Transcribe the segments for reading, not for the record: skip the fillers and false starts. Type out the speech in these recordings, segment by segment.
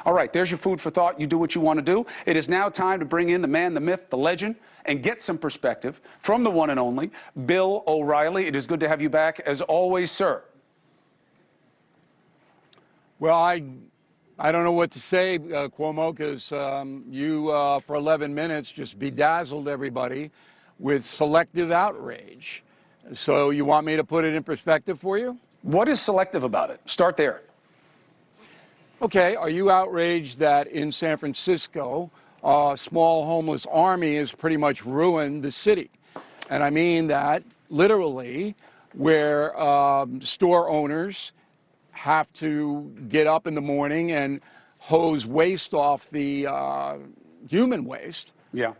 All right, there's your food for thought. You do what you want to do. It is now time to bring in the man, the myth, the legend, and get some perspective from the one and only Bill O'Reilly. It is good to have you back, as always, sir. Well, I don't know what to say, Cuomo, because you, for 11 minutes, just bedazzled everybody with selective outrage. So you want me to put it in perspective for you? What is selective about it? Start there. Okay, are you outraged that in San Francisco, a small homeless army has pretty much ruined the city? And I mean that literally, where store owners have to get up in the morning and hose waste off the human waste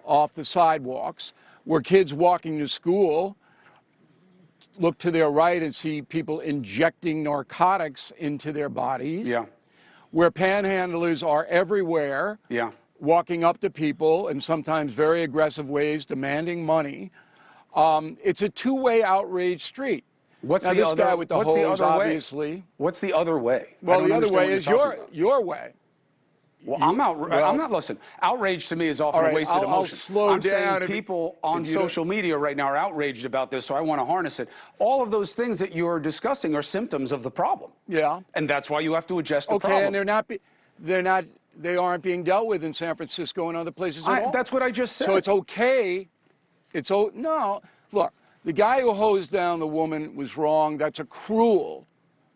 off the sidewalks, where kids walking to school look to their right and see people injecting narcotics into their bodies, where panhandlers are everywhere, walking up to people in sometimes very aggressive ways, demanding money. It's a two-way outrage street. What's now, the this other, guy with the what's hose, the other obviously. Way? What's the other way? Well, the other way is your way. Well, I'm not, listen, outrage to me is often a wasted emotion. I'll slow I'm down. saying people on social media right now are outraged about this, so I want to harness it. All of those things that you're discussing are symptoms of the problem. Yeah. And that's why you have to adjust the problem. Okay, and they aren't being dealt with in San Francisco and other places at all. That's what I just said. So it's okay. No, look, the guy who hosed down the woman was wrong. That's a cruel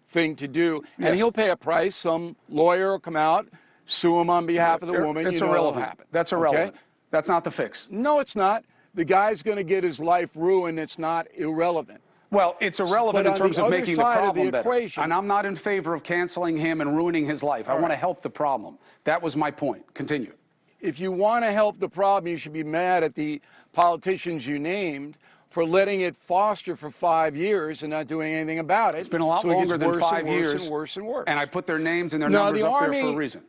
thing to do. And he'll pay a price. Some lawyer will come out, sue him on behalf of the woman. It's irrelevant. That's irrelevant. Okay? That's not the fix. No, it's not. The guy's going to get his life ruined. It's not irrelevant. Well, it's irrelevant in terms of making the problem better. Equation, and I'm not in favor of canceling him and ruining his life. I want to help the problem. That was my point. Continue. If you want to help the problem, you should be mad at the politicians you named for letting it foster for 5 years and not doing anything about it. It's been a lot longer than 5 years. And worse and worse. And I put their names and their numbers up there for a reason.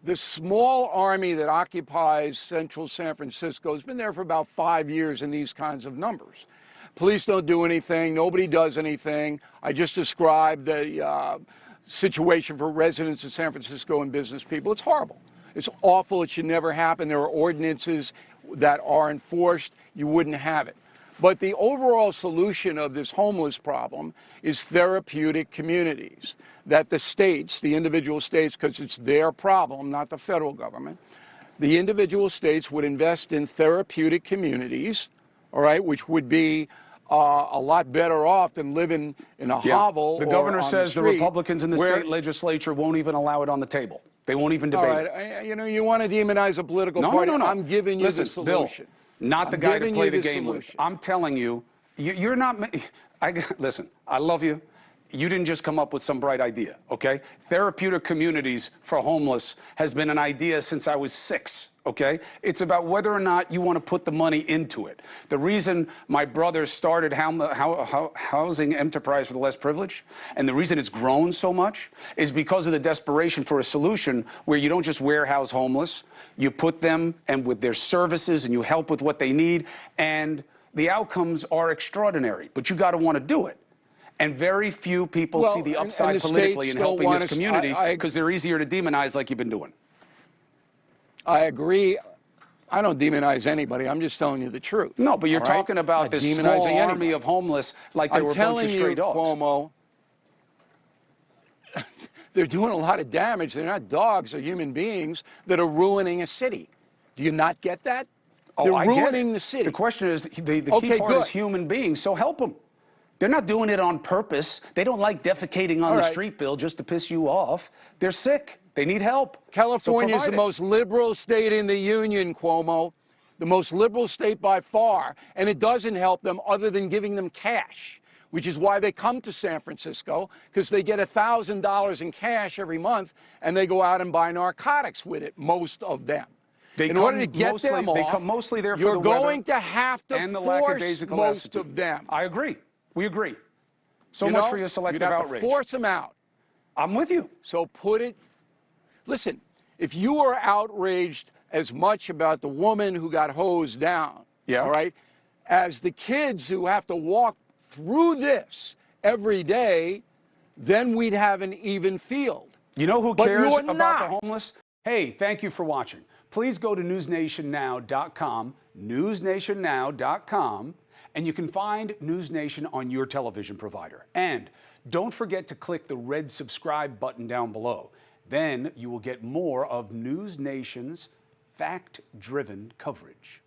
The small army that occupies central San Francisco has been there for about 5 years in these kinds of numbers. Police don't do anything. Nobody does anything. I just described the situation for residents of San Francisco and business people. It's horrible. It's awful. It should never happen. There are ordinances that are enforced. You wouldn't have it. But the overall solution of this homeless problem is therapeutic communities, that the states, the individual states, because it's their problem, not the federal government, the individual states would invest in therapeutic communities, all right, which would be a lot better off than living in a hovel. The governor says the Republicans in the state legislature won't even allow it on the table. They won't even debate it. You know, you want to demonize a political party. No. I'm giving you the Bill, solution. not the guy to play the game with. I'm telling you, you're not. Listen, I love you. You didn't just come up with some bright idea, okay? Therapeutic communities for homeless has been an idea since I was 6, okay? It's about whether or not you want to put the money into it. The reason my brother started Housing Enterprise for the Less Privileged, and the reason it's grown so much, is because of the desperation for a solution where you don't just warehouse homeless, you put them and with their services and you help with what they need, and the outcomes are extraordinary, but you got to want to do it. And very few people see the upside politically in helping this community because they're easier to demonize like you've been doing. I agree. I don't demonize anybody. I'm just telling you the truth. No, but you're talking about this small army of homeless like they were a bunch of stray dogs. Cuomo, they're doing a lot of damage. They're not dogs. They're human beings that are ruining a city. Do you not get that? They're ruining the city. The question is, the key part is human beings, so help them. They're not doing it on purpose. They don't like defecating on the street, Bill, just to piss you off. They're sick. They need help. California is the most liberal state in the union, Cuomo. The most liberal state by far. And it doesn't help them other than giving them cash, which is why they come to San Francisco, because they get $1,000 in cash every month, and they go out and buy narcotics with it, most of them. In order to get them off, they come mostly there for the weather you're going to have to force most of them. I agree. We agree. So much for your selective outrage. To force them out. I'm with you. So listen, if you are outraged as much about the woman who got hosed down, all right, as the kids who have to walk through this every day, then we'd have an even field. You know who But cares you're about not. the homeless? Hey, thank you for watching. Please go to newsnationnow.com, newsnationnow.com, and you can find NewsNation on your television provider. And don't forget to click the red subscribe button down below. Then you will get more of NewsNation's fact-driven coverage.